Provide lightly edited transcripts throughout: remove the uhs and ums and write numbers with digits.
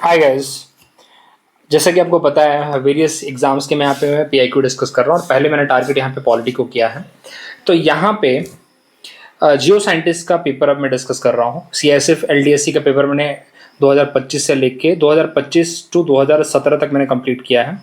Hi guys, जैसा कि आपको पता है वेरियस एग्जाम्स के मैं यहाँ पे पीआईक्यू डिस्कस कर रहा हूँ और पहले मैंने टारगेट यहाँ पे पॉलिटी को किया है। तो यहाँ पे जियो साइंटिस्ट का पेपर अब मैं डिस्कस कर रहा हूँ। सीआईएसएफ एलडीएससी का पेपर मैंने 2025 से लेके 2025 टू 2017 तक मैंने कंप्लीट किया है।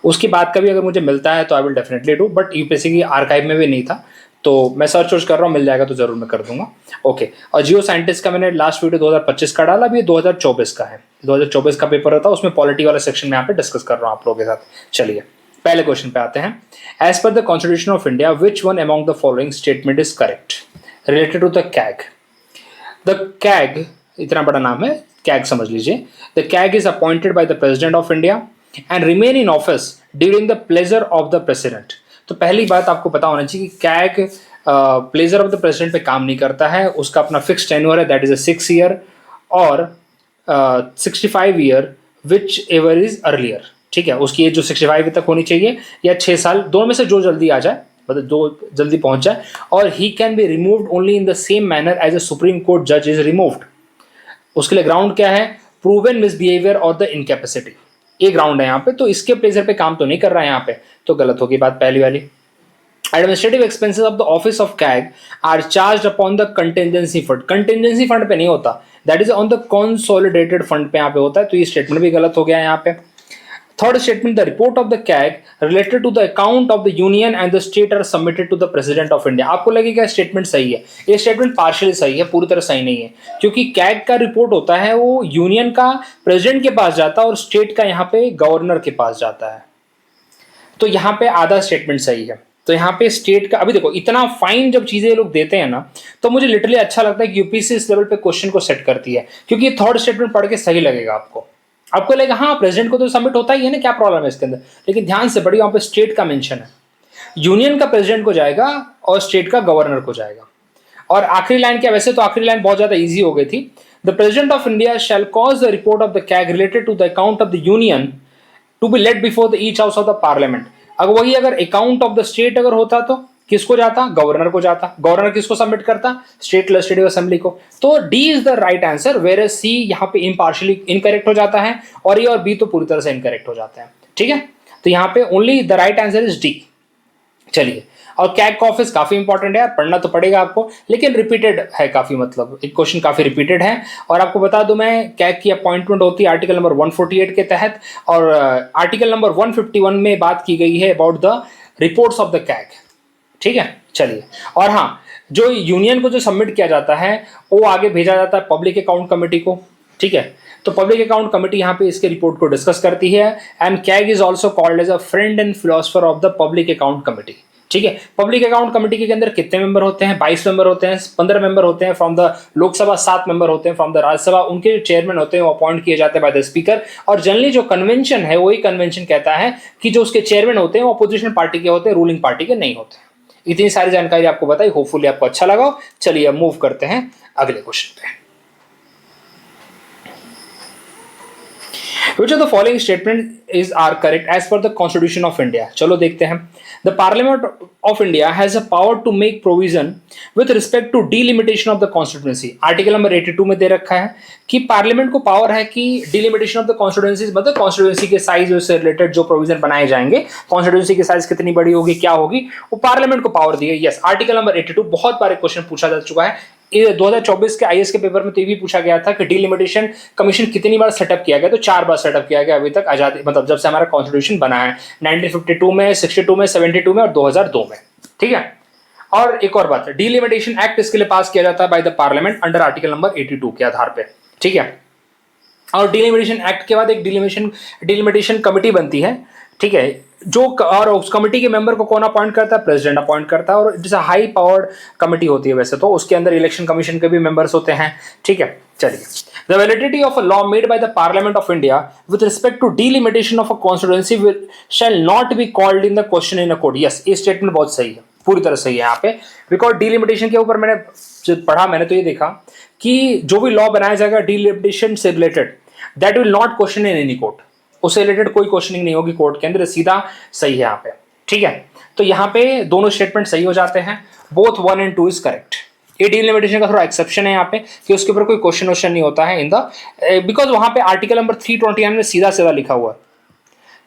उसकी बाद का भी अगर मुझे मिलता है तो I will definitely do, but UPSC की आर्काइव में भी नहीं था तो मैं सर्च वर्च कर रहा हूँ, मिल जाएगा तो जरूर मैं कर दूंगा। ओके, और जियो साइंटिस्ट का मैंने लास्ट वीडियो 2025 का डाला, अभी 2024 का है। 2024 का पेपर होता है, उसमें पॉलिटी वाला सेक्शन में यहाँ पे डिस्कस कर रहा हूँ आप लोगों के साथ। चलिए पहले क्वेश्चन पे आते हैं। As per the constitution of India which one among the following statement is correct related to the CAG. The CAG, इतना बड़ा नाम है, कैग समझ लीजिए। The CAG is appointed by the president of India and remain in office during the pleasure of the president. तो पहली बात आपको पता होना चाहिए कि CAG pleasure of the president पे काम नहीं करता है। उसका अपना फिक्स टेन्योर है, दैट इज अ 6 ईयर और 65 year which ever is earlier. ठीक है, उसकी एज जो 65 तक होनी चाहिए या 6 साल, दोनों में से जो जल्दी आ जाए, मतलब जो जल्दी पहुंच जाए। और he can be removed only in the same manner as a supreme court जज इज रिमूव्ड। उसके लिए ग्राउंड क्या है? प्रूवन मिसबिहेवियर और द इनकैपेसिटी, ये ग्राउंड है यहाँ पे। तो इसके प्लेजर पे काम तो नहीं कर रहा है यहाँ पे, तो गलत होगी बात पहली वाली। Administrative expenses of the office of CAG are charge upon the contingency fund. Contingency fund पे नहीं होता, that is on the consolidated fund पे यहाँ पे होता है। तो ये स्टेटमेंट भी गलत हो गया है यहाँ पे। Third statement, the report of the CAG related to the account of the union and the state are submitted to the president of India. आपको लगेगा स्टेटमेंट सही है, ये स्टेटमेंट पार्शियली सही है, पूरी तरह सही नहीं है। क्योंकि कैग का रिपोर्ट होता है वो यूनियन का प्रेसिडेंट के पास जाता है और स्टेट का यहाँ पे गवर्नर के पास जाता है। तो यहाँ पे आधा स्टेटमेंट सही है। तो यहाँ पे स्टेट का, अभी देखो इतना फाइन जब चीजें ये लोग देते हैं ना, तो मुझे लिटरली अच्छा लगता है कि यूपीएससी इस लेवल पे क्वेश्चन को सेट करती है। क्योंकि ये थर्ड स्टेटमेंट पढ़ के सही लगेगा आपको लगेगा हाँ प्रेसिडेंट को तो सबमिट होता ही है ना, क्या प्रॉब्लम है इसके अंदर। लेकिन ध्यान से पढ़िए, वहां पे स्टेट का मेंशन है, यूनियन का प्रेसिडेंट को जाएगा और स्टेट का गवर्नर को जाएगा। और आखिरी लाइन क्या, वैसे तो आखिरी लाइन बहुत ज्यादा इजी हो गई थी। The president of India shall cause the report of the CAG related to the account of the union to be laid before the each house of the parliament. अगर अकाउंट ऑफ द स्टेट अगर होता तो किसको जाता? Governor को जाता। Governor किसको submit करता? स्टेट लेजिस्लेटिव असेंबली को। तो D is the right answer, where see यहाँ पे इम्पार्शियली इनकरेक्ट हो जाता है और ए और बी तो पूरी तरह से इनकरेक्ट हो जाते हैं। ठीक है, तो यहाँ पे only the right answer is D. चलिए, और कैग का ऑफिस काफी इंपॉर्टेंट है यार, पढ़ना तो पड़ेगा आपको, लेकिन रिपीटेड है काफी, मतलब एक क्वेश्चन काफी रिपीटेड है। और आपको बता दूं मैं, कैग की अपॉइंटमेंट होती है आर्टिकल नंबर 148 के तहत, और आर्टिकल नंबर 151 में बात की गई है about the reports of the CAG. ठीक है, चलिए। और हाँ, जो यूनियन को जो सबमिट किया जाता है वो आगे भेजा जाता है पब्लिक अकाउंट कमेटी को। ठीक है, तो पब्लिक अकाउंट कमेटी यहाँ पे इसके रिपोर्ट को डिस्कस करती है। And CAG is also called as a friend and philosopher of the public account committee. ठीक है, पब्लिक अकाउंट कमेटी के अंदर कितने मेंबर होते हैं? 22 मेंबर होते हैं, 15 मेंबर होते हैं फ्रॉम द लोकसभा, 7 मेंबर होते हैं फ्रॉम द राज्यसभा। उनके जो चेयरमैन होते हैं वो अपॉइंट किए जाते हैं बाय द स्पीकर। और जनरली जो कन्वेंशन है वही कन्वेंशन कहता है कि जो उसके चेयरमैन होते हैं वो अपोजिशन पार्टी के होते हैं, रूलिंग पार्टी के नहीं होते। इतनी सारी जानकारी आपको बताई, होपफुली आपको अच्छा लगा। चलिए अब मूव करते हैं अगले क्वेश्चन पे। Which of the following statement are correct as per the Constitution of India? चलो देखते हैं। The Parliament of India has a power to make provision with respect to delimitation of the constituency. Article number 82 में दे रखा है कि parliament को power है कि डिलिमिटेशन ऑफ द कॉन्स्टिट्यूंसीज, मतलब कॉन्स्टिट्यूंसी के साइज से रिलेटेड जो प्रोविजन बनाए जाएंगे, कॉन्स्टिट्यूंसी की साइज कितनी बड़ी होगी, क्या होगी, वो पार्लियामेंट को पावर दी है। यस, आर्टिकल नंबर 82 बहुत बार क्वेश्चन पूछा जा चुका है। 2024 के आईएएस के पेपर में तो ये भी पूछा गया था कि डिलिमिटेशन कमीशन कितनी बार सेटअप किया गया, तो 4 बार सेटअप किया गया अभी तक आजादी, मतलब जब से हमारा कॉन्स्टिट्यूशन बना है, 1952 में, 62 में, 72 में और 2002 में। ठीक है, और एक और बात, डिलिमिटेशन एक्ट इसके लिए पास किया जाता है bye the parliament under article number 82 के आधार पे। ठीक है, और डिलिमिटेशन एक्ट के बाद एक डिलिमिटेशन कमेटी बनती है। ठीक है, जो और उस कमेटी के मेंबर को कौन अपॉइंट करता है? प्रेसिडेंट अपॉइंट करता है। और it's a high powered committee होती है वैसे तो, उसके अंदर इलेक्शन कमीशन के भी मेंबर्स होते हैं। ठीक है, चलिए। The validity of a law made by the parliament of India with respect to delimitation of a constituency shall not be called in the question in a court. Yes, ये statement बहुत सही है, पूरी तरह सही है यहाँ पे। बिकॉज डिलिमिटेशन के ऊपर मैंने जब पढ़ा, मैंने तो ये देखा कि जो भी लॉ बनाया जाएगा डिलिमिटेशन से related, that will not question in any court. उससे रिलेटेड कोई क्वेश्चनिंग नहीं होगी कोर्ट के अंदर, सीधा सही है यहाँ पे। ठीक है, तो यहाँ पे दोनों स्टेटमेंट सही हो जाते हैं, बोथ 1 and 2 इज करेक्ट। ये डिलिमिटेशन का थोड़ा एक्सेप्शन है यहाँ पे कि उसके ऊपर कोई क्वेश्चन नहीं होता है इन द, बिकॉज वहां पे आर्टिकल नंबर 329 में सीधा सीधा लिखा हुआ है,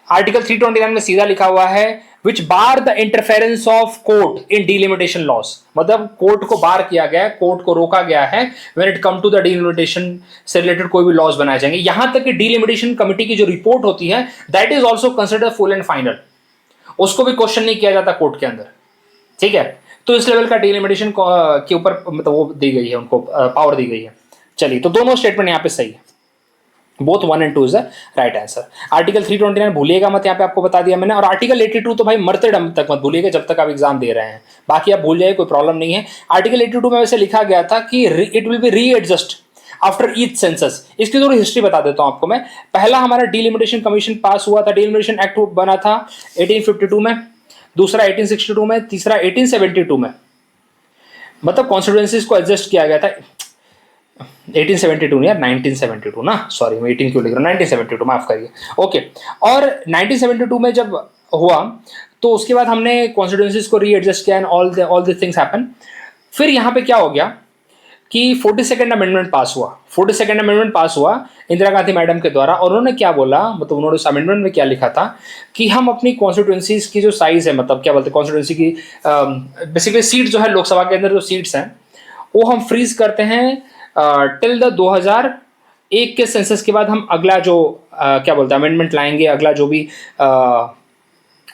आर्टिकल 329 में सीधा लिखा हुआ है which bar the interference of court in delimitation laws, मतलब कोर्ट को बार किया गया है, कोर्ट को रोका गया है when it come to the delimitation से रिलेटेड कोई भी लॉस बनाए जाएंगे। यहां तक कि डिलिमिटेशन कमिटी की जो रिपोर्ट होती है that is also consider full and final, उसको भी क्वेश्चन नहीं किया जाता कोर्ट के अंदर, ठीक है। तो इस लेवल का डिलिमिटेशन के ऊपर मतलब वो दी गई है, उनको पावर दी गई है। चलिए, तो दोनों स्टेटमेंट यहाँ पे सही है, both 1 and 2 is the right answer. Article 329 भूलिएगा मत, यहाँ पे आपको बता दिया मैंने। और आर्टिकल 82 तो भाई मरते दम तक मत भूलिएगा जब तक आप एग्जाम दे रहे हैं, बाकी आप भूल जाइए कोई प्रॉब्लम नहीं है। आर्टिकल 82 में वैसे लिखा गया था कि it will be readjust after each census. इसकी थोड़ी हिस्ट्री बता देता हूं आपको मैं। पहला हमारा डिलिमिटेशन कमीशन पास हुआ था, डिलिमिटेशन एक्ट बना था 1852 में, दूसरा 1862 में, तीसरा 1872 में, मतलब कॉन्स्टिट्यूएंसीज को एडजस्ट किया गया था। 1872 नहीं यार, 1972 ना, सॉरी मैं 18 क्यों लिख रहा हूँ, 1972 माफ करिए, ओके। और 1972 में जब हुआ तो उसके बाद हमने कॉन्स्टिट्यूएंसीज को रीएडजस्ट किया and all the things happen. फिर यहाँ पे क्या हो गया कि 42nd अमेंडमेंट पास हुआ, 42nd अमेंडमेंट पास हुआ इंदिरा गांधी मैडम के द्वारा। और उन्होंने क्या बोला, मतलब उन्होंने उस अमेंडमेंट में क्या लिखा था कि हम अपनी कॉन्स्टिट्यूएंसीज की जो साइज है, मतलब क्या बोलते हैं कॉन्स्टिट्यूएंसी की बेसिकली सीट जो है लोकसभा के अंदर जो सीट्स हैं वो हम फ्रीज करते हैं टिल द 2001 के सेंसस के बाद। हम अगला जो क्या बोलते हैं अमेंडमेंट लाएंगे, अगला जो भी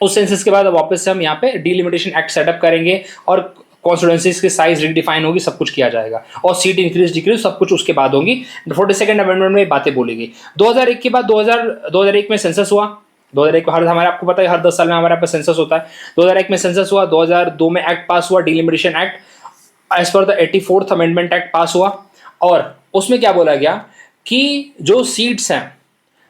उस सेंसस के बाद वापस से हम यहाँ पे डिलिमिटेशन एक्ट सेटअप करेंगे और कॉन्स्टिट्यूएंसीज की साइज रिडिफाइन होगी, सब कुछ किया जाएगा और सीट इंक्रीज डिक्रीज सब कुछ उसके बाद होगी। 42nd अमेंडमेंट में बातें बोली गई। 2001 के बाद 2001 में सेंसस हुआ। 2001 हर हमारे आपको पता है हर 10 साल में हमारे पास सेंसस होता है। 2001 में सेंसस हुआ, 2002 में एक्ट पास हुआ, delimitation act as per the 84th amendment act pass हुआ। और उसमें क्या बोला गया कि जो सीट्स हैं,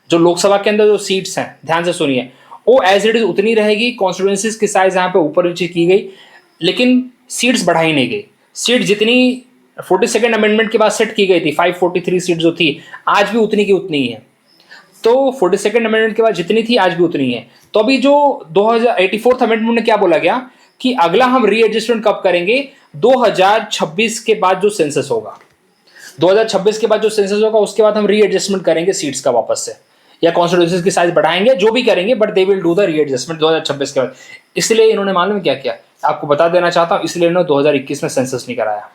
जो लोकसभा के अंदर जो सीट्स हैं, ध्यान से सुनिए, वो एज इट इज उतनी रहेगी। कॉन्स्टिट्यूएंसीज की साइज यहाँ पे ऊपर नीचे की गई लेकिन सीट्स बढ़ाई नहीं गई। सीट जितनी 42nd अमेंडमेंट के बाद सेट की गई थी 543 सीट जो थी, आज भी उतनी की उतनी ही है। तो 42nd अमेंडमेंट के बाद जितनी थी आज भी उतनी है। तो अभी जो 84th अमेंडमेंट में क्या बोला गया कि अगला हम रीएडजस्टमेंट कब करेंगे, 2026 के बाद जो सेंसस होगा, 2026 के बाद जो सेंसस होगा उसके बाद हम रीएडजस्टमेंट करेंगे सीट्स का वापस से, या कॉन्स्टिट्यूएंसीज की साइज बढ़ाएंगे, जो भी करेंगे, but they will do the readjustment 2026 के बाद। इसलिए इन्होंने मालूम क्या किया, आपको बता देना चाहता हूं, इसलिए इन्होंने 2021 में सेंसस नहीं कराया,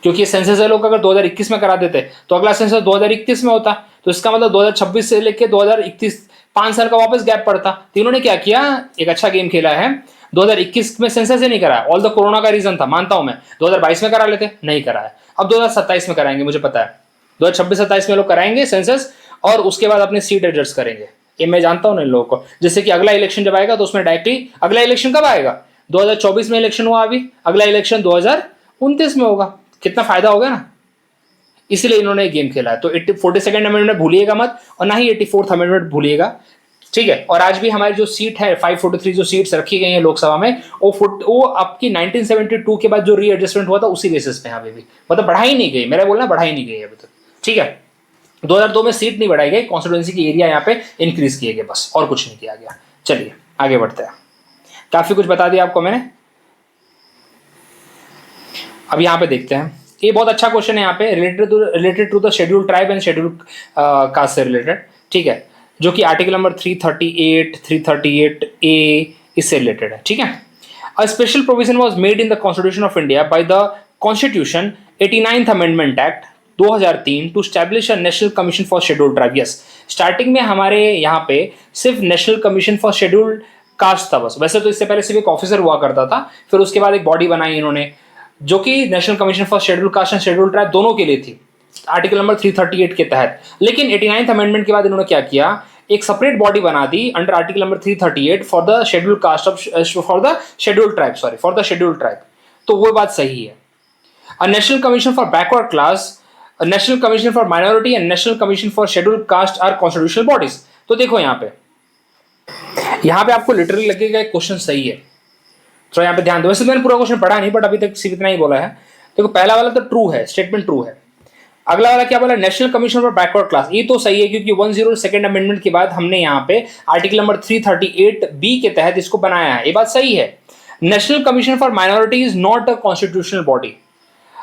क्योंकि सेंसस है लोग अगर 2021 में करा देते तो अगला सेंसस 2031 में होता, तो इसका मतलब 2026 से लेकर 2031 5 साल का वापस गैप पड़ता। तो इन्होंने क्या किया, एक अच्छा गेम खेला है, 2021 में सेंसस ही नहीं कराया। ऑल द कोरोना का रीजन था, मानता हूं मैं, 2022 में करा लेते, नहीं कराया। अब 2027 में कराएंगे, मुझे पता है 2026-27 में लोग कराएंगे सेंसस और उसके बाद अपने सीट एडजस्ट करेंगे। ये मैं जानता हूं ना इन लोगों को, जैसे कि अगला इलेक्शन जब आएगा तो उसमें डायरेक्टली, अगला इलेक्शन कब आएगा, 2024 में इलेक्शन हुआ, अभी अगला इलेक्शन 2029 में होगा। कितना फायदा होगा ना, इसलिए इन्होंने गेम खेला है। तो 42nd अमेंडमेंट भूलिएगा मत और ना ही 84th अमेंडमेंट भूलिएगा, ठीक है। और आज भी हमारी जो सीट है 543 जो सीट्स रखी गई हैं लोकसभा में, वो आपकी 1972 के बाद जो रीएडजस्टमेंट हुआ था उसी बेसिस पे अभी भी, मतलब बढ़ाई नहीं गई, मेरा बोलना बढ़ाई नहीं गई अभी तक, ठीक है। 2002 में सीट नहीं बढ़ाई गई, कॉन्स्टिट्यूएंसी की एरिया यहाँ पे इंक्रीज किए गए, बस और कुछ नहीं किया गया। चलिए आगे बढ़ते हैं, काफी कुछ बता दिया आपको मैंने। अब यहाँ पे देखते हैं, ये बहुत अच्छा क्वेश्चन है यहाँ पे, related to the schedule tribe and schedule caste से रिलेटेड, ठीक है, जो कि आर्टिकल नंबर 338 इससे रिलेटेड है, ठीक है। A special provision was made in the constitution of India by the constitution 89th amendment act 2003 to establish a national commission for schedule tribe. Yes, starting में हमारे यहाँ पे सिर्फ national commission for schedule caste था बस, वैसे तो इससे पहले सिर्फ एक ऑफिसर हुआ करता था, फिर उसके बाद एक बॉडी बनाई इन्होंने जो कि national commission for schedule cast and schedule tribe दोनों के लिए थी, आर्टिकल नंबर 338 के तहत। लेकिन 89th अमेंडमेंट के बाद इन्होंने क्या किया, एक सेपरेट बॉडी बना दी under article number 338 for the schedule caste of for the schedule tribe, sorry for the schedule tribe. तो वो बात सही है। A national commission for backward class, national commission for minority and national commission for schedule caste are constitutional bodies. तो देखो यहाँ पे आपको लिटरली लगेगा क्वेश्चन सही है, तो यहाँ पे ध्यान दो। वैसे मैंने पूरा क्वेश्चन पढ़ा नहीं, बट अभी तक सिर्फ इतना ही बोला है। देखो पहला वाला तो ट्रू है, स्टेटमेंट ट्रू है। अगला वाला क्या बोला, national commission for backward class, ये तो सही है क्योंकि 102nd अमेंडमेंट के बाद हमने यहाँ पे आर्टिकल नंबर 338B के तहत इसको बनाया है, ये बात सही है। National commission for minority is not a constitutional body.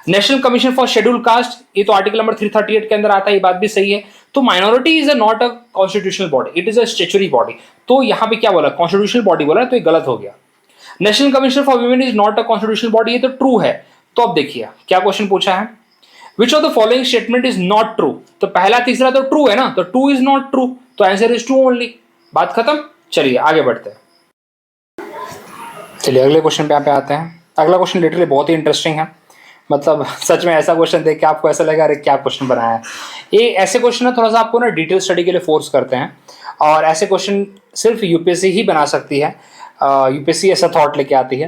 National commission for schedule cast, ये तो आर्टिकल नंबर 338 के अंदर आता है, ये बात भी सही है। तो minority is not a constitutional body, it is a statutory body. तो यहाँ पे क्या बोला, कॉन्स्टिट्यूशनल बॉडी बोला, तो ये गलत हो गया। National commission for women is not a constitutional body, ये तो ट्रू है। तो अब देखिए क्या क्वेश्चन पूछा है, विच of the following statement is not true. तो पहला तीसरा तो ट्रू है ना, तो ट्रू इज नॉट ट्रू, तो आंसर इज ट्रू ओनली, बात खत्म। चलिए आगे बढ़ते हैं। चलिए अगले क्वेश्चन पे यहाँ पे आते हैं। अगला क्वेश्चन लिटरली बहुत ही इंटरेस्टिंग है, मतलब सच में ऐसा क्वेश्चन देख के आपको ऐसा लगेगा अरे क्या क्वेश्चन बनाया है। ये ऐसे क्वेश्चन ना थोड़ा सा आपको ना डिटेल स्टडी के लिए फोर्स करते हैं, और ऐसे क्वेश्चन सिर्फ यूपीएससी ही बना सकती है। यूपीएससी ऐसा थॉट लेके आती है,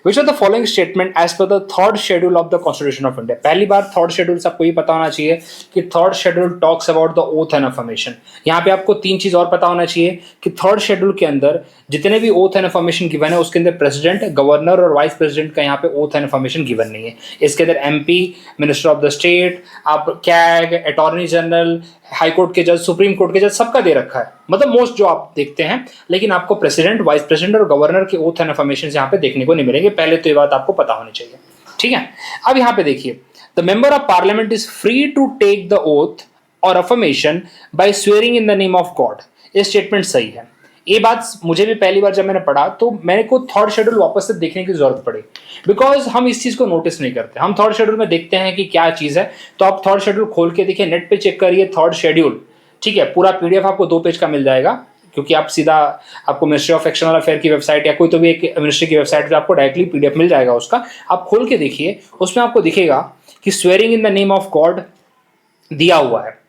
which are the following statement as per the third schedule of the constitution of India. पहली बार थर्ड शेड्यूल से आपको ये पता होना चाहिए कि third schedule talks about the oath and affirmation. यहाँ पे आपको तीन चीज और पता होना चाहिए कि थर्ड शेड्यूल के अंदर जितने भी ओथ एंड अफर्मेशन गिवन है उसके अंदर प्रेसिडेंट, गवर्नर और वाइस प्रेसिडेंट का यहाँ पे ओथ एंड अफर्मेशन गिवन नहीं है। इसके अंदर MP, minister of the state, आप CAG, attorney general, high court के जज, सुप्रीम कोर्ट के जज, सबका दे रखा है, मतलब मोस्ट जो आप देखते हैं। लेकिन आपको प्रेसिडेंट, वाइस प्रेसिडेंट और गवर्नर के ओथ एंड अफर्मेशन यहाँ पे देखने को नहीं मिलेंगे। पहले तो ये बात आपको पता होनी चाहिए, ठीक है। अब यहाँ पे देखिए, the member of parliament is free to take the oath or affirmation by swearing in the name of God. ये स्टेटमेंट सही है। ये बात मुझे भी पहली बार जब मैंने पढ़ा तो मेरे को थर्ड शेड्यूल वापस से देखने की जरूरत पड़ी, बिकॉज हम इस चीज को नोटिस नहीं करते। हम थर्ड शेड्यूल में देखते हैं कि क्या चीज है, तो आप थर्ड शेड्यूल खोल के देखिए, नेट पे चेक करिए थर्ड शेड्यूल, ठीक है। पूरा पीडीएफ आपको 2 पेज का मिल जाएगा, क्योंकि आप सीधा आपको मिनिस्ट्री ऑफ एक्सटर्नल अफेयर की वेबसाइट या कोई तो भी एक मिनिस्ट्री की वेबसाइट पे आपको डायरेक्टली पीडीएफ मिल जाएगा उसका। आप खोल के देखिए, उसमें आपको दिखेगा कि swearing in the name of God दिया हुआ है।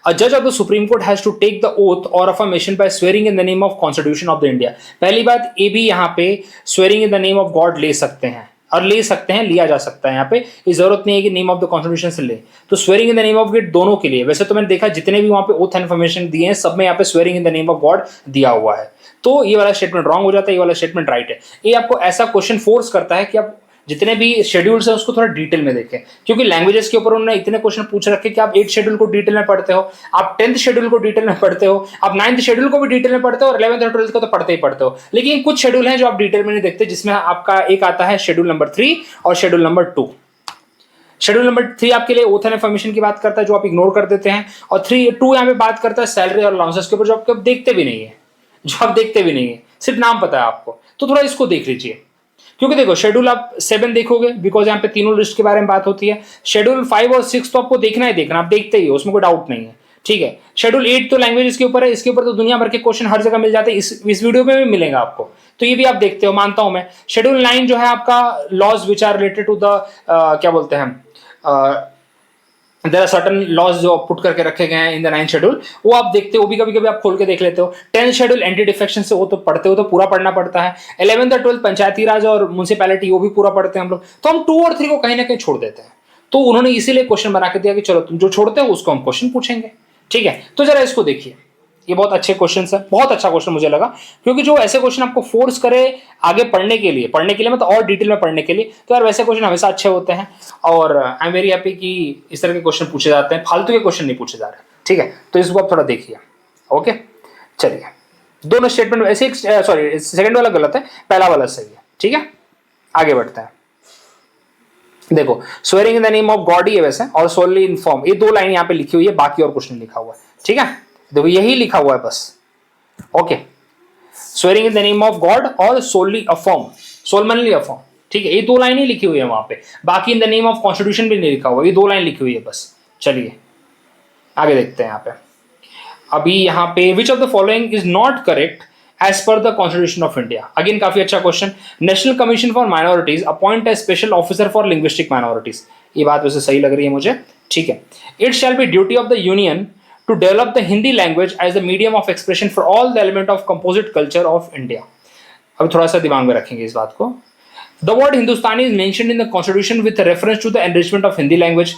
A judge of the Supreme Court has to take the oath or affirmation by swearing in the name of Constitution of the India। पहली बात, ये भी यहाँ पे swearing in the name of God ले सकते हैं, और ले सकते हैं, लिया जा सकता है। यहाँ पे ये जरूरत नहीं है कि नेम ऑफ द कॉन्स्टिट्यूशन से ले, तो swearing in the name of God दोनों के लिए। वैसे तो मैंने देखा जितने भी वहाँ पे ओथ इन्फॉर्मेशन दिए हैं सब में यहाँ पे swearing in the name of God दिया हुआ है। तो ये वाला स्टेटमेंट रॉन्ग हो जाता है, ये वाला स्टेटमेंट राइट है। ये आपको ऐसा क्वेश्चन फोर्स करता है कि आप जितने भी शेड्यूल्स हैं उसको थोड़ा डिटेल में देखें, क्योंकि लैंग्वेजेस के ऊपर उन्होंने इतने क्वेश्चन पूछ रखे कि आप 8th शेड्यूल को डिटेल में पढ़ते हो, आप 10th शेड्यूल को डिटेल में पढ़ते हो, आप 9th शेड्यूल को भी डिटेल में पढ़ते हो, और 11th और 12th को तो पढ़ते ही पढ़ते हो। लेकिन कुछ शेड्यूल हैं जो आप डिटेल में नहीं देखते, जिसमें आपका एक आता है शेड्यूल नंबर 3 और शेड्यूल नंबर 2। शेड्यूल नंबर 3 आपके लिए ओथ एंड इन्फॉर्मेशन की बात करता है, जो आप इग्नोर कर देते हैं, और 2 यहाँ पे बात करता है सैलरी और अलाउंसेस के ऊपर, जो आप देखते भी नहीं है, सिर्फ नाम पता है आपको। तो थोड़ा इसको देख लीजिए, क्योंकि देखो शेड्यूल आप 7 देखोगे, बिकॉज यहाँ पे तीनों लिस्ट के बारे में बात होती है। शेड्यूल 5 और 6 तो आपको देखना ही देखना, आप देखते ही हो, उसमें कोई डाउट नहीं है, ठीक है। शेड्यूल 8 तो लैंग्वेज के ऊपर है, इसके ऊपर तो दुनिया भर के क्वेश्चन हर जगह मिल जाते हैं, इस वीडियो में भी मिलेगा आपको, तो ये भी आप देखते हो, मानता हूं मैं। शेड्यूल 9 जो है आपका laws which are related to the क्या बोलते हैं, देयर आर सर्टन लॉज जो पुट करके रखे गए हैं इन द 9th शेड्यूल, वो आप देखते हो, वो भी कभी कभी आप खोल के देख लेते हो। 10th शेड्यूल एंटी डिफेक्शन से वो तो पढ़ते हो, तो पूरा पढ़ना पड़ता है। 11th और 12th पंचायती राज और म्युनिसिपैलिटी, वो भी पूरा पढ़ते हैं हम लोग। तो हम 2 और 3 को कहीं ना कहीं छोड़ देते हैं, तो उन्होंने इसीलिए क्वेश्चन बना के दिया कि चलो तुम जो छोड़ते हो उसको हम क्वेश्चन पूछेंगे, ठीक है। तो जरा इसको देखिए, ये बहुत अच्छे क्वेश्चन है, बहुत अच्छा क्वेश्चन मुझे लगा, क्योंकि जो ऐसे क्वेश्चन आपको फोर्स करे आगे पढ़ने के लिए मतलब और डिटेल में पढ़ने के लिए, तो यार वैसे क्वेश्चन हमेशा अच्छे होते हैं। और आई एम वेरी हैप्पी कि इस तरह के क्वेश्चन पूछे जाते हैं, फालतू के क्वेश्चन नहीं पूछे जा रहे, ठीक है। तो इसको आप थोड़ा देखिए, ओके। चलिए, दोनों स्टेटमेंट ऐसे, सॉरी सेकंड वाला गलत है, पहला वाला सही है, ठीक है। आगे बढ़ते हैं। देखो, swearing in the name of God ही है वैसे, और सोलली इन्फॉर्म, ये 2 लाइन यहाँ पे लिखी हुई है, बाकी और कुछ नहीं लिखा हुआ है, ठीक है। देखो यही लिखा हुआ है बस, okay. Swearing in the name of God और सोलली अफर्म, सोलमनली अफर्म, ठीक है। ये 2 लाइन ही लिखी हुई है वहां पे, बाकी इन द नेम ऑफ कॉन्स्टिट्यूशन भी नहीं लिखा हुआ, ये 2 लाइन लिखी हुई है बस। चलिए आगे देखते हैं यहाँ पे। अभी यहाँ पे which of the following is not correct as per the constitution of India. Again काफी अच्छा question. National commission for minorities appoint a special officer for linguistic minorities, ये बात वैसे सही लग रही है मुझे, ठीक है। It shall be duty of the union to develop the Hindi language as the medium of expression for all the element of composite culture of India। अब थोड़ा सा दिमाग में रखेंगे इस बात को। The word Hindustani is mentioned in the constitution with reference to the enrichment of Hindi language।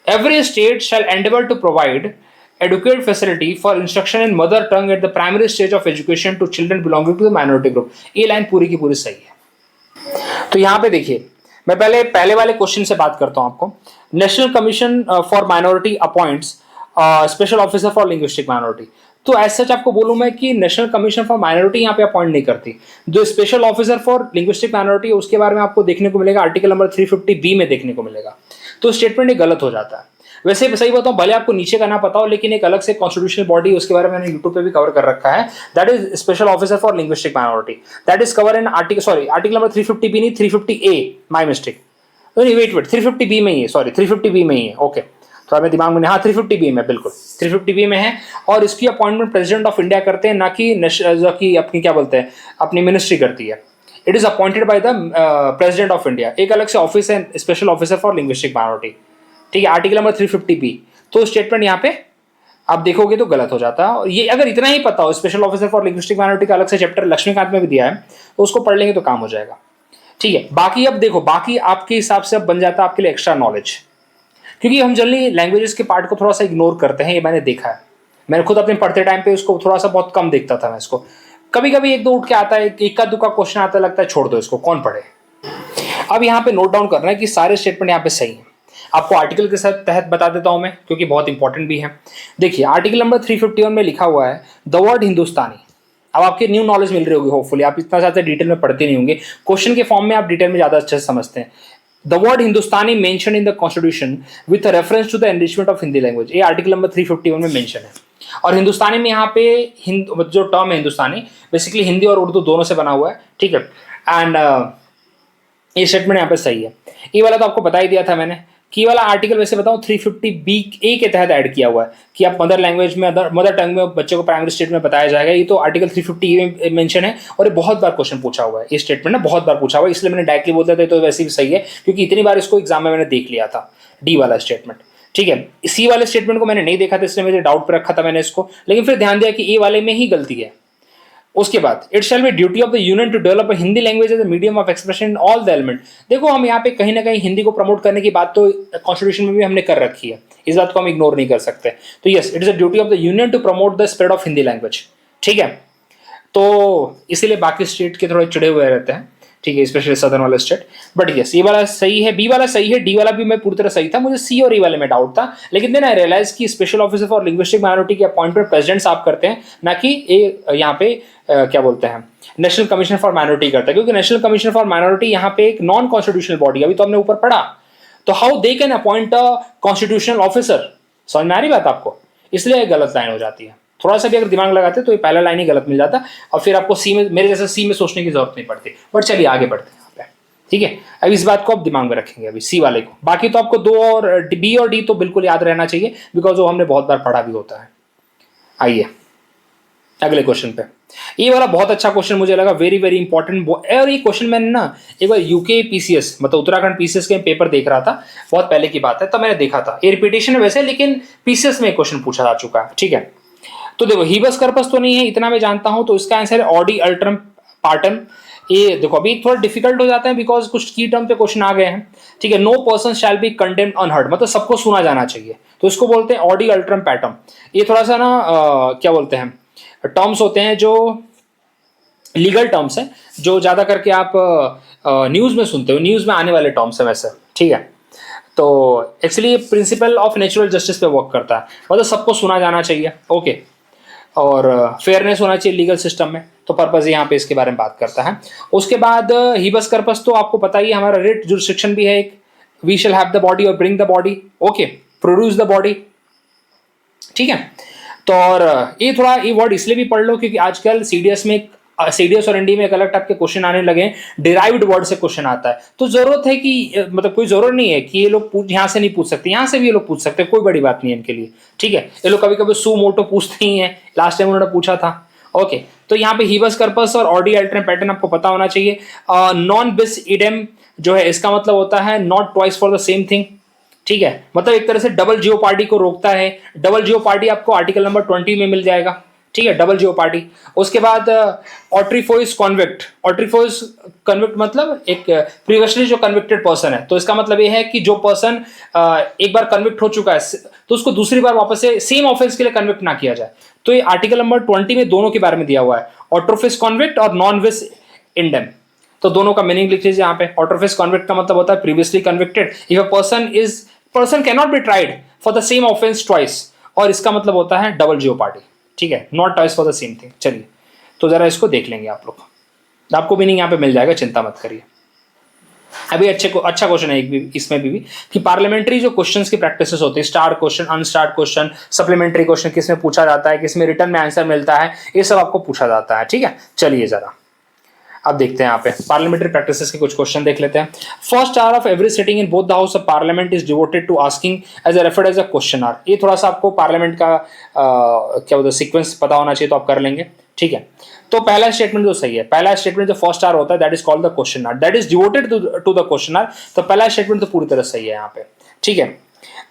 Every state shall endeavor to provide adequate facility for instruction in mother tongue at the primary stage of education to children belonging to the minority group। ये line पूरी की पूरी सही है। तो यहाँ पे देखिए, मैं पहले वाले क्वेश्चन से बात करता हूँ आपको। National commission for minority appoints special officer for linguistic minority, तो एज सच आपको बोलूं मैं कि नेशनल कमीशन फॉर माइनॉरिटी यहाँ पे अपॉइंट नहीं करती। जो special officer for linguistic minority है उसके बारे में आपको देखने को मिलेगा आर्टिकल नंबर 350B में देखने को मिलेगा। तो स्टेटमेंट ये गलत हो जाता है। वैसे सही बताऊं, भले आपको नीचे का ना पता हो, लेकिन एक अलग से कॉन्स्टिट्यूशनल बॉडी उसके बारे में मैंने यूट्यूब पे भी कवर कर रखा है, that is special officer for linguistic minority, that is cover in article number 350B नहीं 350A, my mistake, wait 350B में ही है, सॉरी 350B में ही है, ओके थोड़ा मेरे दिमाग में, हाँ 350B में, बिल्कुल 350B में है। और इसकी अपॉइंटमेंट प्रेसिडेंट ऑफ इंडिया करते हैं, ना कि अपनी क्या बोलते हैं अपनी मिनिस्ट्री करती है। It is appointed by the president of India. एक अलग से ऑफिस है special officer for linguistic minority, ठीक है, आर्टिकल नंबर 350B। तो स्टेटमेंट यहाँ पे आप देखोगे तो गलत हो जाता है। और ये अगर इतना ही पता हो, special officer for linguistic minority का अलग से चैप्टर लक्ष्मीकांत में भी दिया है, तो उसको पढ़ लेंगे तो काम हो जाएगा, ठीक है। बाकी अब देखो, बाकी आपके हिसाब से अब बन जाता है आपके लिए एक्स्ट्रा नॉलेज, क्योंकि हम जनरली लैंग्वेजेस के पार्ट को थोड़ा सा इग्नोर करते हैं, ये मैंने देखा है। मैंने खुद अपने पढ़ते टाइम पे उसको थोड़ा सा बहुत कम देखता था मैं इसको। कभी कभी एक दो उठ के आता है, एक का दुका क्वेश्चन आता है, लगता है छोड़ दो इसको, कौन पढ़े। अब यहाँ पे नोट डाउन करना है कि सारे स्टेटमेंट यहाँ पे सही है। आपको आर्टिकल के साथ तहत बता देता हूं मैं, क्योंकि बहुत इंपॉर्टेंट भी है। देखिए आर्टिकल नंबर 351 में लिखा हुआ है द वर्ड हिंदुस्तानी। अब आपके न्यू नॉलेज मिल रही होगी होपफुली, आप इतना ज़्यादा डिटेल में पढ़ते नहीं होंगे, क्वेश्चन के फॉर्म में आप डिटेल में ज़्यादा अच्छे से समझते हैं। The word Hindustani mention in the constitution with reference to the enrichment of Hindi language, ये आर्टिकल नंबर 351 में मेंशन है। और हिंदुस्तानी में यहाँ पे जो टर्म है हिंदुस्तानी, बेसिकली हिंदी और उर्दू दोनों से बना हुआ है, ठीक है। एंड ये स्टेटमेंट यहाँ पे सही है। ये वाला तो आपको बता ही दिया था मैंने कि वाला आर्टिकल वैसे बताऊं 350B के तहत ऐड किया हुआ है कि आप मदर लैंग्वेज में मदर टंग में बच्चों को प्राइमरी स्टेट में बताया जाएगा। ये तो आर्टिकल 350 में मेंशन है, और ये बहुत बार क्वेश्चन पूछा हुआ है, ये स्टेटमेंट ना बहुत बार पूछा हुआ है, इसलिए मैंने डायरेक्टली बोलता था तो वैसे भी सही है, क्योंकि इतनी बार इसको एग्जाम में मैंने देख लिया था डी वाला स्टेटमेंट, ठीक है। सी वाले स्टेटमेंट को मैंने नहीं देखा था, इसलिए मुझे डाउट पर रखा था मैंने इसको, लेकिन फिर ध्यान दिया कि ए वाले में ही गलती है। उसके बाद it shall be duty of the union to develop a Hindi language as a medium of expression in all the element. देखो हम यहाँ पे कहीं ना कहीं हिंदी को प्रमोट करने की बात तो कॉन्स्टिट्यूशन में भी हमने कर रखी है, इस बात को हम इग्नोर नहीं कर सकते। तो yes, it is a duty of the union to promote the spread of Hindi language, ठीक है। तो इसीलिए बाकी स्टेट के थोड़े चिड़े हुए रहते हैं, ठीक है, स्पेशली सदर्न वाला स्टेट। बट यस, ये वाला सही है, बी वाला सही है, डी वाला भी मैं पूरी तरह सही था, मुझे सी और ई वाले में डाउट था। लेकिन देन आई रियलाइज कि special officer for linguistic minority के अपॉइंटमेंट प्रेसिडेंट साहब करते हैं, ना कि यहाँ पे क्या बोलते हैं नेशनल कमीशन फॉर माइनॉरिटी करता है, क्योंकि नेशनल कमीशन फॉर माइनॉरिटी यहाँ पे एक नॉन कॉन्स्टिट्यूशनल बॉडी, अभी तो हमने ऊपर पढ़ा, तो how they can appoint a constitutional officer. समझ में आ रही बात आपको? इसलिए गलत लाइन हो जाती है। थोड़ा सा भी अगर दिमाग लगाते तो ये पहला लाइन ही गलत मिल जाता, और फिर आपको सी में, मेरे जैसे सी में सोचने की जरूरत नहीं पड़ती। बट चलिए आगे बढ़ते हैं यहाँ पे, ठीक है। अब इस बात को आप दिमाग में रखेंगे अभी सी वाले को। बाकी तो आपको दो और बी और डी तो बिल्कुल याद रहना चाहिए, बिकॉज वो हमने बहुत बार पढ़ा भी होता है। आइए अगले क्वेश्चन पे। ये वाला बहुत अच्छा क्वेश्चन मुझे लगा, वेरी वेरी इंपॉर्टेंट। और ये क्वेश्चन मैंने ना एक बार यूके पीसीएस, मतलब उत्तराखंड पीसीएस के पेपर देख रहा था, बहुत पहले की बात है, तब मैंने देखा था। ये रिपीटेशन है वैसे, लेकिन पीसीएस में क्वेश्चन पूछा जा चुका है, ठीक है। तो देखो हीबस कर्पस तो नहीं है, इतना मैं जानता हूं, तो इसका आंसर है ऑडी अल्ट्रम पार्टन। ये देखो अभी थोड़ा डिफिकल्ट हो जाता है, बिकॉज कुछ की टर्म पे क्वेश्चन आ गए हैं, ठीक है। No person shall be condemned unheard, मतलब सबको सुना जाना चाहिए, तो इसको बोलते हैं ऑडी अल्ट्रम पैटर्न। ये थोड़ा सा ना क्या बोलते हैं, टर्म्स होते हैं जो लीगल टर्म्स हैं, जो ज़्यादा करके आप न्यूज़ में सुनते हो, न्यूज़ में आने वाले टर्म्स हैं वैसे, ठीक है। तो actually principle of natural justice पे वर्क करता है, मतलब सबको सुना जाना चाहिए, ओके, और फेयरनेस होना चाहिए लीगल सिस्टम में, तो पर्पज यहाँ पे इसके बारे में बात करता है। उसके बाद हीबस कर्पस तो आपको पता ही है, हमारा रिट जुरिस्डिक्शन भी है एक, we shall have the body or bring the body, okay, produce the body, ठीक है। तो और ये थोड़ा ये वर्ड इसलिए भी पढ़ लो क्योंकि आजकल सीडीएस और एनडी में एक अलग टाइप के क्वेश्चन आने लगे, डिराइव्ड वर्ड से क्वेश्चन आता है, तो जरूरत है कि मतलब कोई जरूरत नहीं है कि ये लोग यहाँ से नहीं पूछ सकते, यहाँ से भी ये लोग पूछ सकते हैं, कोई बड़ी बात नहीं है इनके लिए, ठीक है। ये लोग कभी कभी सू मोटो पूछते ही हैं, लास्ट टाइम उन्होंने पूछा था, ओके। तो यहाँ पे हीबस कर्पस और ऑडी अल्टरनेट पैटर्न आपको पता होना चाहिए। नॉन बिस इडेम जो है, इसका मतलब होता है not twice for the same thing, ठीक है, मतलब एक तरह से डबल जियोपार्डी को रोकता है। डबल जियोपार्डी आपको आर्टिकल नंबर 20 में मिल जाएगा, ठीक है, डबल जियोपार्डी। उसके बाद ऑट्रीफोइस कॉन्विक्ट, ऑट्रीफोइस कन्विक्ट मतलब एक प्रीवियसली जो कन्विक्टेड पर्सन है, तो इसका मतलब ये है कि जो पर्सन एक बार कन्विक्ट हो चुका है तो उसको दूसरी बार वापस से सेम ऑफेंस के लिए कन्विक्ट ना किया जाए। तो ये आर्टिकल नंबर 20 में दोनों के बारे में दिया हुआ है, ऑट्रोफिस कॉन्विक्ट और नॉन विस इंडेम। तो दोनों का मीनिंग लिख लीजिए यहाँ पे। ऑट्रोफिस कॉन्विक्ट का मतलब होता है previously convicted, if a person can not B tried for the same offence twice, और इसका मतलब होता है डबल जियोपार्डी, ठीक है, not twice for the same thing. चलिए तो जरा इसको देख लेंगे आप लोग, आपको भी नहीं यहाँ पे मिल जाएगा, चिंता मत करिए। अभी अच्छा क्वेश्चन है एक भी इसमें भी कि पार्लियामेंट्री जो क्वेश्चंस की प्रैक्टिसेस होती है, star question, unstarred question, supplementary question, किसमें पूछा जाता है, किसमें रिटर्न में आंसर मिलता है, ये सब आपको पूछा जाता है। ठीक है, चलिए जरा अब देखते हैं यहाँ पे पार्लियामेंट्री प्रैक्टिसेस के कुछ क्वेश्चन देख लेते हैं। First hour of every sitting in both the house of parliament is devoted to asking as a referred as a question hour. ये थोड़ा सा आपको पार्लियामेंट का क्या बोलते हैं सीक्वेंस पता होना चाहिए, तो आप कर लेंगे। ठीक है, तो पहला स्टेटमेंट जो सही है, पहला स्टेटमेंट जो फर्स्ट आवर होता है that is called the question hour, that is devoted to the question hour. तो पहला स्टेटमेंट तो पूरी तरह सही है यहाँ पे। ठीक है,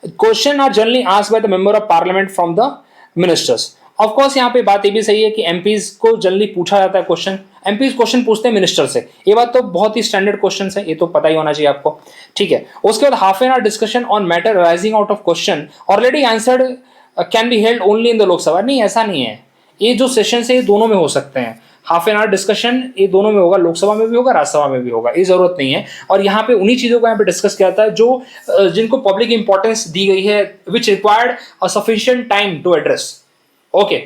question are generally asked by the member of parliament from the ministers. Of course यहाँ पे बात ये भी सही है कि एमपीज को जनरली पूछा जाता है क्वेश्चन, एमपीज क्वेश्चन पूछते हैं मिनिस्टर से, ये बात तो बहुत ही स्टैंडर्ड क्वेश्चन है, ये तो पता ही होना चाहिए आपको। ठीक है, उसके बाद half an hour discussion on matter arising out of question already answered can be held only in the Lok Sabha. नहीं, ऐसा नहीं है, ये जो सेशन है ये दोनों में हो सकते हैं। हाफ एन आवर डिस्कशन ये दोनों में होगा, लोकसभा में भी होगा, राज्यसभा में भी होगा, ये जरूरत नहीं है। और यहाँ पे उन्हीं चीजों को यहाँ पे डिस्कस किया जाता है जो जिनको पब्लिक इंपॉर्टेंस दी गई है, which required a sufficient time to address. Okay,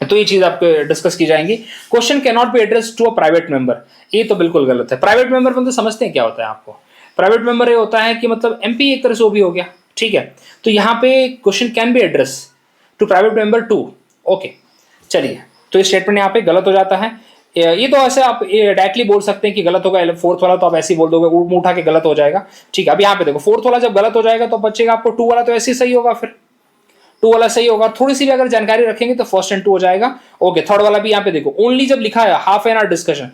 तो ये चीज आपको डिस्कस की जाएंगी। Question can not be address to a private member, ये तो बिल्कुल गलत है। प्राइवेट मेंबर मतलब समझते हैं क्या होता है आपको? प्राइवेट मेंबर ये होता है कि मतलब एमपी एक तरह से वो भी हो गया। ठीक है, तो यहाँ पे question can be address to private member too. Okay, चलिए तो ये स्टेटमेंट यहाँ पे गलत हो जाता है। ये तो ऐसे आप डायरेक्टली बोल सकते हैं कि गलत होगा, फोर्थ वाला तो आप ऐसे ही बोल दोगे, मुंह उठा के गलत हो जाएगा। ठीक है, अब यहाँ पे देखो फोर्थ वाला जब गलत हो जाएगा तो बचेगा आपको टू वाला, तो ऐसे ही सही होगा, फिर टू वाला सही होगा। थोड़ी सी भी अगर जानकारी रखेंगे तो फर्स्ट एंड टू हो जाएगा। ओके, थर्ड वाला भी यहाँ पे देखो ओनली जब लिखा है हाफ एन आवर डिस्कशन,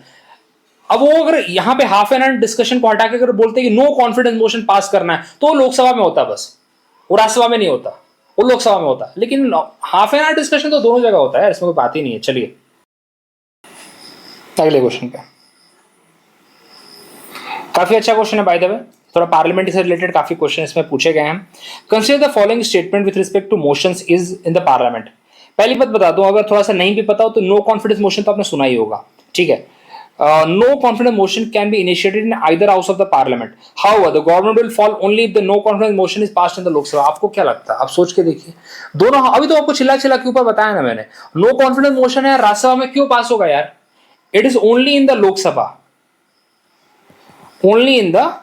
अब वो अगर यहाँ पे हाफ एन आवर डिस्कशन को हटा के अगर बोलते हैं कि नो कॉन्फिडेंस मोशन पास करना है, तो लोकसभा में होता, बस वो राज्यसभा में नहीं होता, वो लोकसभा में होता। लेकिन हाफ एन आवर डिस्कशन तो दोनों जगह होता है, इसमें कोई बात ही नहीं है। चलिए अगले क्वेश्चन पे, काफी अच्छा क्वेश्चन है बाय द वे, थोड़ा पार्लियामेंट से रिलेटेड काफी क्वेश्चन इसमें पूछे गए हैं। Consider the following statement with respect to motions is in the parliament. पहली बात बता दूं, अगर थोड़ा सा नहीं भी पता हो तो नो कॉन्फिडेंस मोशन तो आपने सुना ही होगा। ठीक है, no confidence motion can be initiated in either house of the parliament, however the government will fall only if the no confidence motion is passed in the Lok Sabha. आपको क्या लगता है, आप सोच के देखिए दोनों। अभी तो आपको चिल्ला चिल्ला के ऊपर बताया ना मैंने, नो कॉन्फिडेंस मोशन है राज्यसभा में क्यों पास होगा यार? It is only in the Lok Sabha, only in the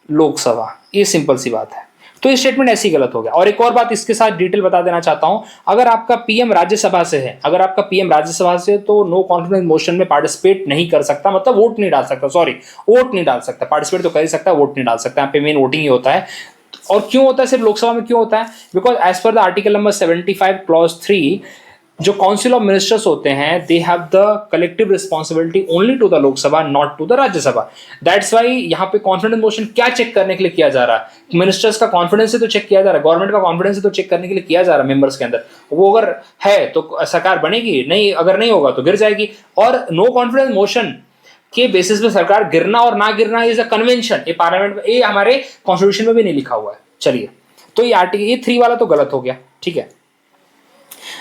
Lok Sabha, ये सिंपल सी बात है। तो ये स्टेटमेंट ऐसी गलत हो गया। और एक और बात इसके साथ डिटेल बता देना चाहता हूं, अगर आपका पीएम राज्यसभा से है, अगर आपका पीएम राज्यसभा से, तो नो कॉन्फिडेंस मोशन में पार्टिसिपेट नहीं कर सकता, मतलब वोट नहीं डाल सकता, सॉरी वोट नहीं डाल सकता, पार्टिसिपेट तो कर ही सकता है, वोट नहीं डाल सकता। यहाँ पे मेन वोटिंग ही होता है। और क्यों होता है सिर्फ लोकसभा में, क्यों होता है? Because as per the article number 75 clause 3, जो काउंसिल ऑफ मिनिस्टर्स होते हैं they have the collective responsibility only to the Lok Sabha, not to the Rajya Sabha. That's why यहाँ पे कॉन्फिडेंस मोशन क्या चेक करने के लिए किया जा रहा है? मिनिस्टर्स का कॉन्फिडेंस से तो चेक किया जा रहा है, गवर्नमेंट का कॉन्फिडेंस से तो चेक करने के लिए किया जा रहा है मेंबर्स के अंदर। वो अगर है तो सरकार बनेगी, नहीं अगर नहीं होगा तो गिर जाएगी। और नो कॉन्फिडेंस मोशन के बेसिस पे सरकार गिरना और ना गिरना इज अ कन्वेंशन, ये पार्लियामेंट में, ये हमारे कॉन्स्टिट्यूशन में भी नहीं लिखा हुआ है। चलिए, तो ये आर्टिकल, ये 3 वाला तो गलत हो गया। ठीक है,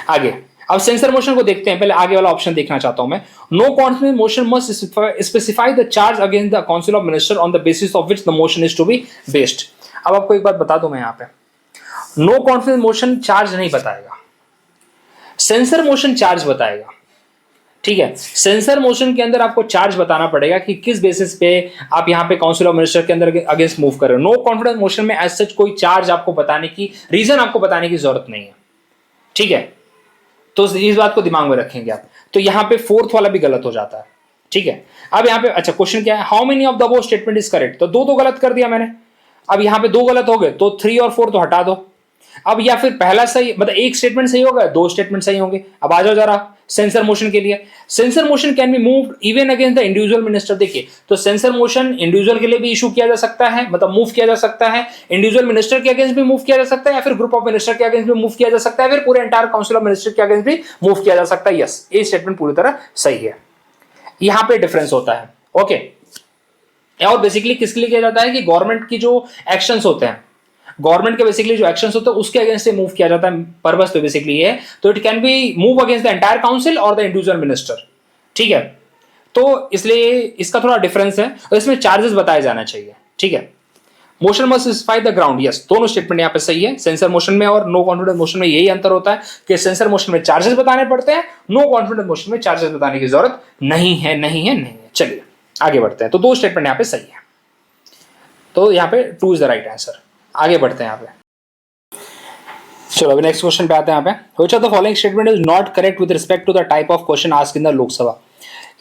आगे अब सेंसर मोशन को देखते हैं। पहले आगे वाला ऑप्शन देखना चाहता हूं मैं। No confidence motion must specify the charge against the council of minister on the basis of which the motion is to be based. अब आपको एक बात बता दूं मैं, यहाँ पे नो कॉन्फिडेंस मोशन चार्ज नहीं बताएगा, सेंसर मोशन चार्ज बताएगा। ठीक है, सेंसर मोशन के अंदर आपको चार्ज बताना पड़ेगा कि किस बेसिस पे आप यहाँ पे काउंसिल ऑफ मिनिस्टर के अंदर अगेंस्ट मूव कर रहे हो। नो कॉन्फिडेंस मोशन में एज सच कोई चार्ज आपको बताने की, रीजन आपको बताने की जरूरत नहीं है। ठीक है, तो इस बात को दिमाग में रखेंगे आप। तो यहाँ पे फोर्थ वाला भी गलत हो जाता है। ठीक है, अब यहाँ पे अच्छा क्वेश्चन क्या है, how many of the above statement is correct? तो दो तो गलत कर दिया मैंने, अब यहाँ पे 2 गलत हो गए, तो 3 और 4 तो हटा दो। अब या फिर पहला सही, मतलब एक स्टेटमेंट सही होगा, 2 स्टेटमेंट सही होंगे। अब आ जाओ जरा सेंसर मोशन के लिए। Censure motion can be moved even against the individual minister. देखिए, तो सेंसर मोशन इंडिविजुअल के लिए भी इशू किया जा सकता है, मतलब मूव किया जा सकता है, इंडिविजुअल मिनिस्टर के अगेंस्ट भी मूव किया जा सकता है, या फिर ग्रुप ऑफ मिनिस्टर के अगेंस्ट भी मूव किया जा सकता है, फिर पूरे एंटायर काउंसिल ऑफ मिनिस्टर के अगेंस्ट भी मूव किया जा सकता है। यस, ये स्टेटमेंट पूरी तरह सही है। यहां पे डिफरेंस होता है। ओके, और बेसिकली किसके लिए किया जाता है कि गवर्नमेंट की जो एक्शंस होते हैं, गवर्नमेंट के बेसिकली जो एक्शंस होते हैं उसके अगेंस्ट से मूव किया जाता है। पर्पस तो बेसिकली ये है, तो it can be move against the entire council और द इंडिविजुअल मिनिस्टर। ठीक है, तो इसलिए इसका थोड़ा डिफरेंस है और इसमें चार्जेस बताए जाना चाहिए। ठीक है, motion must specify the ground, yes दोनों स्टेटमेंट यहाँ पे सही है। सेंसर मोशन में और नो कॉन्फिडेंस मोशन में यही अंतर होता है कि सेंसर मोशन में चार्जेस बताने पड़ते हैं, नो कॉन्फिडेंस मोशन में चार्जेस बताने की जरूरत नहीं है, नहीं है, नहीं है। चलिए आगे बढ़ते हैं। तो दो स्टेटमेंट यहाँ पे सही है, तो यहाँ पे 2 इज द राइट आंसर। आगे बढ़ते हैं यहाँ पे। चलो अभी नेक्स्ट क्वेश्चन पे आते हैं यहाँ पे। Which of the following statement is not correct with respect to the type of question asked in the Lok Sabha.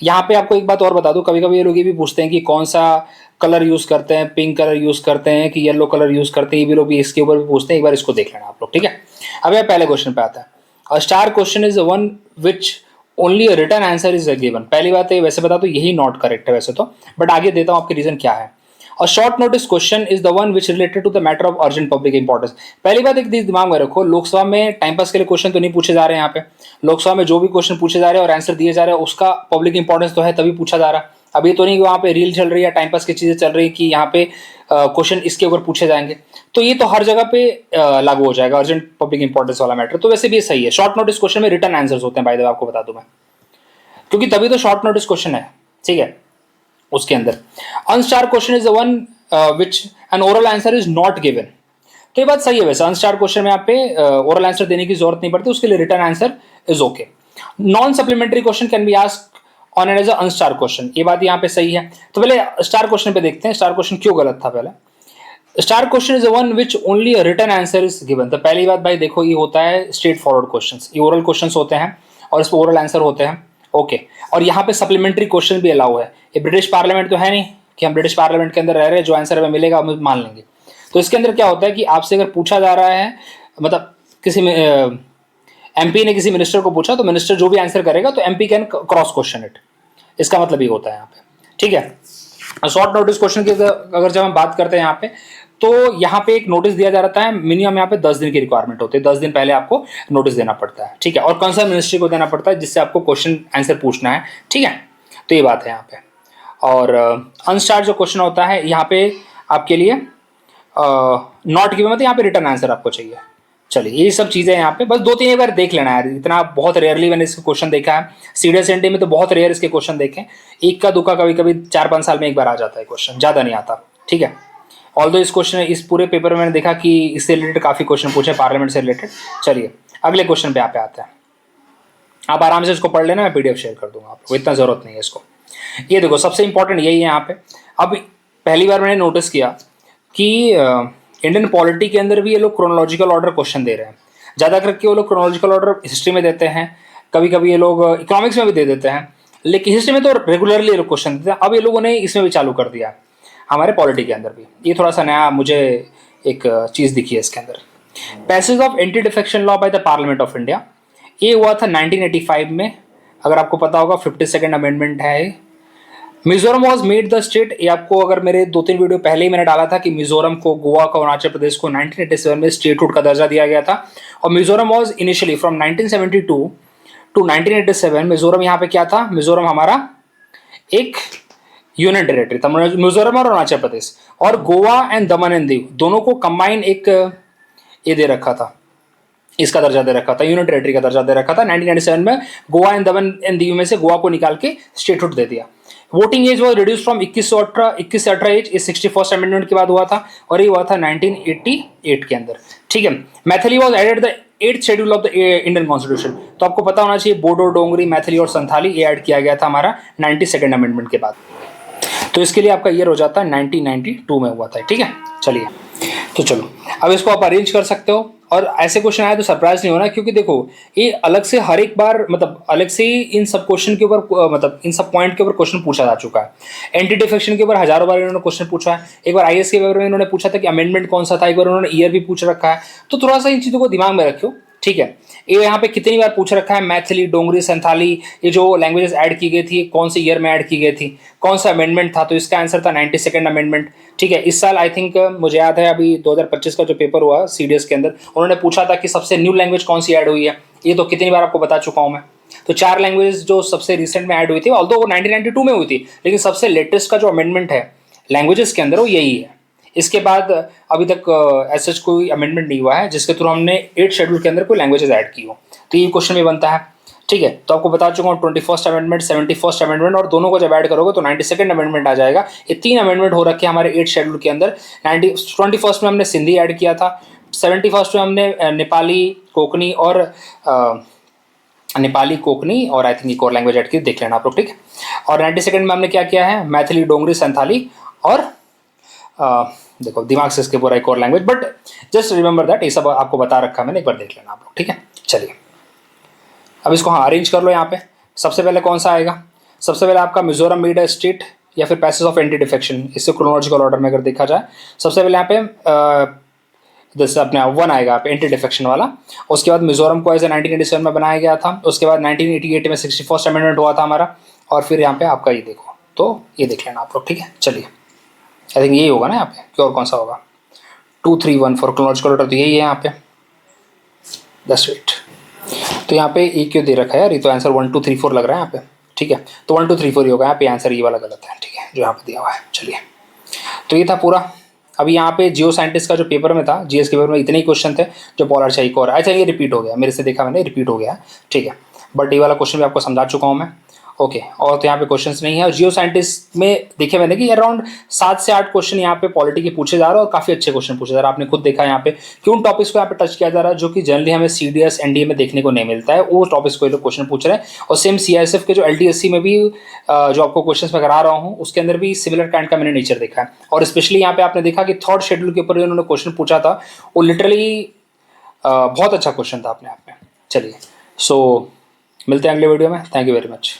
यहाँ पे आपको एक बात और बता दूं, कभी कभी ये लोग ये भी पूछते हैं कि कौन सा कलर यूज करते हैं, पिंक कलर यूज करते हैं कि येलो कलर यूज करते हैं, ये भी लोग भी इसके ऊपर भी पूछते हैं। एक बार इसको देख लेना आप लोग, ठीक है। अब यह पहले क्वेश्चन पे आता है। A star question is one which only a written answer is given. पहली बात है वैसे बता तो यही नॉट करेक्ट है वैसे तो, बट आगे देता हूं आपके रीजन क्या है। A short notice question is the one which related to the matter of urgent public importance। पहली बात एक दिमाग में रखो, लोकसभा में टाइम पास के लिए क्वेश्चन तो नहीं पूछे जा रहे हैं यहाँ पे। लोकसभा में जो भी क्वेश्चन पूछे जा रहे हैं और आंसर दिए जा रहे हैं उसका पब्लिक इंपॉर्टेंस तो है तभी पूछा जा रहा है। अब ये तो नहीं कि वहाँ पे रील चल रही है, टाइम पास की चीजें चल रही है कि यहाँ पे क्वेश्चन इसके ऊपर पूछे जाएंगे, तो ये तो हर जगह पे लागू हो जाएगा अर्जेंट पब्लिक इंपॉर्टेंस वाला मैटर। तो वैसे भी सही है। शॉर्ट नोटिस क्वेश्चन में रिटर्न आंसर्स होते हैं, बाय द वे आपको बता दूं मैं, क्योंकि तभी तो शॉर्ट नोटिस क्वेश्चन है, ठीक है। उसके अंदर unstar question is the one which an oral answer is not given. तो ये बात सही है वैसे, अनस्टार क्वेश्चन में आप पे ओरल आंसर देने की जरूरत नहीं पड़ती, उसके लिए written answer is okay. Non supplementary question can be asked on an as unstar question, ये बात यहाँ पे सही है। तो पहले स्टार क्वेश्चन पे देखते हैं, स्टार क्वेश्चन क्यों गलत था। पहले star question is one which only a return answer is given. तो पहली बात भाई देखो, ये होता है स्ट्रेट फॉरवर्ड क्वेश्चन, ये ओरल क्वेश्चन होते हैं और इस पर ओरल आंसर होते हैं, ओके। और यहाँ पे सप्लीमेंट्री क्वेश्चन भी अलाउ है। ये ब्रिटिश पार्लियामेंट तो है नहीं कि हम ब्रिटिश पार्लियामेंट के अंदर रह रहे हैं, जो आंसर हमें मिलेगा हम मान लेंगे। तो इसके अंदर क्या होता है कि आपसे अगर पूछा जा रहा है, मतलब किसी एमपी ने किसी मिनिस्टर को पूछा, तो मिनिस्टर जो भी आंसर करेगा तो MP can cross question it, इसका मतलब ये होता है यहाँ पे, ठीक है। शॉर्ट नोटिस क्वेश्चन की अगर जब हम बात करते हैं यहाँ पे, तो यहाँ पे एक नोटिस दिया जा रहा है, मिनिमम यहाँ पे 10 दिन की रिक्वायरमेंट होती है, 10 दिन पहले आपको नोटिस देना पड़ता है, ठीक है। और कंसर्न मिनिस्ट्री को देना पड़ता है जिससे आपको क्वेश्चन आंसर पूछना है, ठीक है। तो ये बात है यहाँ पे। और अनस्टार जो क्वेश्चन होता है यहाँ पे आपके लिए नॉट गिवन, मतलब यहाँ पे रिटर्न आंसर आपको चाहिए। चलिए ये सब चीज़ें यहाँ पे बस 2-3 बार देख लेना है, इतना बहुत रेयरली मैंने इसके क्वेश्चन देखा है। सीडीएस एनटी में तो बहुत रेयर इसके क्वेश्चन देखे, एक का दुक्का कभी कभी 4-5 साल में एक बार आ जाता है क्वेश्चन, ज़्यादा नहीं आता, ठीक है। ऑल्दो इस क्वेश्चन इस पूरे पेपर में मैंने देखा कि इससे रिलेटेड काफ़ी क्वेश्चन पूछे पार्लियामेंट से रिलेटेड। चलिए अगले क्वेश्चन पे आते हैं। आप आराम से इसको पढ़ लेना, मैं पीडीएफ शेयर कर दूंगा आपको, इतना ज़रूरत नहीं है इसको। ये देखो सबसे इंपॉर्टेंट यही है यहाँ पे। अब पहली बार मैंने नोटिस किया कि इंडियन पॉलिटी के अंदर भी ये लोग क्रोनोलॉजिकल ऑर्डर क्वेश्चन दे रहे हैं। ज़्यादा करके वो लोग क्रोनोलॉजिकल ऑर्डर हिस्ट्री में देते हैं, कभी कभी ये लोग इकोनॉमिक्स में भी दे देते हैं, लेकिन हिस्ट्री में तो रेगुलरली ये लोग क्वेश्चन देते हैं। अब ये लोगों ने इसमें भी चालू कर दिया हमारे पॉलिटी के अंदर भी। ये थोड़ा सा नया मुझे एक चीज़ दिखी है इसके अंदर। Passage of anti defection law by the parliament of India, ये हुआ था 1985 में, अगर आपको पता होगा 52nd अमेंडमेंट है। Mizoram was made the state, ये आपको अगर मेरे 2-3 वीडियो पहले ही मैंने डाला था कि मिजोरम को, गोवा को, अरुणाचल प्रदेश को 1987 में स्टेटहुड का दर्जा दिया गया था। और Mizoram was initially from 1972 to 1987, Mizoram यहाँ पे क्या था, मिजोरम हमारा एक यूनियन टेरिटरी था, मिजोरम और अरुणाचल प्रदेश। और गोवा एंड दमन एंड दीव दोनों को कंबाइन एक ये दे रखा था, इसका दर्जा दे रखा था, यूनियन टेरिटरी का दर्जा दे रखा था। 1997 में गोवा एंड दमन एंड दीव में से गोवा को निकाल के स्टेटहुड दे दिया। Voting age was reduce from 21 से 18 एज, इस 61st अमेंडमेंट के बाद हुआ था, और ये हुआ था 1988 के अंदर, ठीक है। Maithili was added the 8th schedule of the Indian constitution. तो आपको पता होना चाहिए बोडो, डोंगरी, मैथिली और संथाली ये ऐड किया गया था हमारा 92nd अमेंडमेंट के बाद। तो इसके लिए आपका ईयर हो जाता है 1992 में हुआ था, ठीक है। चलिए तो चलो अब इसको आप अरेंज कर सकते हो, और ऐसे क्वेश्चन आए तो सरप्राइज नहीं होना, क्योंकि देखो ये अलग से हर एक बार, मतलब अलग से ही इन सब क्वेश्चन के ऊपर, मतलब इन सब पॉइंट के ऊपर क्वेश्चन पूछा जा चुका है। एंटी डिफेक्शन के ऊपर हजारों बार इन्होंने क्वेश्चन पूछा है। एक बार आईएएस के बारे में इन्होंने पूछा था कि अमेंडमेंट कौन सा था, एक बार उन्होंने ईयर भी पूछ रखा है। तो थोड़ा सा इन चीज़ों को दिमाग में रखियो, ठीक है। ये यहाँ पे कितनी बार पूछ रखा है, मैथिली, डोंगरी, संथाली, ये जो लैंग्वेजेस ऐड की गई थी कौन से ईयर में ऐड की गई थी, कौन सा अमेंडमेंट था, तो इसका आंसर था 92nd अमेंडमेंट, ठीक है। इस साल आई थिंक मुझे याद है अभी 2025 का जो पेपर हुआ सीडीएस के अंदर, उन्होंने पूछा था कि सबसे न्यू लैंग्वेज कौन सी ऐड हुई है। ये तो कितनी बार आपको बता चुका हूँ मैं। तो 4 लैंग्वेज जो सबसे रिसेंट में ऐड हुई थी, ऑल्दो वो 1992 में हुई थी, लेकिन सबसे लेटेस्ट का जो अमेंडमेंट है लैंग्वेजेस के अंदर वो यही है। इसके बाद अभी तक ऐसा कोई अमेंडमेंट नहीं हुआ है जिसके थ्रू हमने 8th शेड्यूल के अंदर कोई लैंग्वेजेस ऐड की हो। तो ये क्वेश्चन भी बनता है। ठीक है, तो आपको बता चुका हूँ 21st अमेंडमेंट, 71st अमेंडमेंट, और दोनों को जब ऐड करोगे तो 92nd अमेंडमेंट आ जाएगा। ये 3 अमेंडमेंट हो रखे हैं हमारे 8 शेड्यूल के अंदर। 21st में हमने सिंधी ऐड किया था, 71st में हमने नेपाली कोकनी और आई थिंक एक और लैंग्वेज ऐड की, देख लेना आप लोग, ठीक है। और 92nd में हमने क्या किया है, मैथिली, डोंगरी, संथाली और देखो दिमाग से इसके पूरा एक और language, but just remember that, ये सब आपको बता रखा है मैंने, एक बार देख लेना आप लोग, ठीक है। चलिए अब इसको हाँ अरेंज कर लो। यहाँ पे सबसे पहले कौन सा आएगा, सबसे पहले आपका मिजोरम मीड स्टेट या फिर पैसेज ऑफ एंटी डिफेक्शन, इससे क्रोनोलॉजिकल ऑर्डर में अगर देखा जाए, सबसे पहले यहाँ पे जैसे अपने 1 आएगा आप एंटी डिफेक्शन वाला। उसके बाद मिजोरम को एज 1987 में बनाया गया था। उसके बाद 1988 में 61st अमेंडमेंट हुआ था हमारा। और फिर यहाँ पे आपका ये देखो, तो ये देख लेना आप लोग, ठीक है। चलिए आई थिंक यही होगा ना यहाँ पे, कि और कौन सा होगा, 2, 3, 1 फॉर क्रोनोलॉजिकल ऑर्डर, तो यही है यहाँ पे। दस वेट, तो यहाँ पे ई क्यों दे रखा है यार, ये तो आंसर 1, 2, 3, 4 लग रहा है यहाँ पे, ठीक है। तो 1, 2, 3, 4 ही होगा यहाँ पे, आंसर ये वाला गलत है, ठीक है, जो यहाँ पे दिया हुआ है। चलिए तो ये था पूरा। अभी यहाँ पे जियो साइंटिस्ट का जो पेपर में था, जीएस के पेपर में इतने ही क्वेश्चन थे जो पॉलर चाहिए और, अच्छा ये रिपीट हो गया, मेरे से देखा मैंने, रिपीट हो गया, ठीक है। बट ये वाला क्वेश्चन भी आपको समझा चुका हूँ मैं, ओके। और तो यहाँ पे क्वेश्चंस नहीं है। और जियो साइंटिस्ट में देखे मैंने कि अराउंड 7 से 8 क्वेश्चन यहाँ पे पॉलिटी के पूछे जा रहे हैं और काफ़ी अच्छे क्वेश्चन पूछे जा रहे हैं। आपने खुद देखा यहाँ पे कि उन टॉपिक्स को यहाँ पे टच किया जा रहा है जो कि जनरली हमें सीडीएस एनडीए में देखने को नहीं मिलता है, वो टॉपिक्स को ये लोग क्वेश्चन पूछ रहे हैं। और सेम सीआईएसएफ के जो एलटीएससी में भी जो आपको क्वेश्चन मैं करा रहा हूँ, उसके अंदर भी सिमिलर काइंड का मैंने नेचर देखा है। और स्पेशली यहाँ पे आपने देखा कि 3rd शेड्यूल के ऊपर उन्होंने क्वेश्चन पूछा था, वो लिटरली बहुत अच्छा क्वेश्चन था अपने आप में। चलिए सो मिलते हैं अगले वीडियो में, थैंक यू वेरी मच।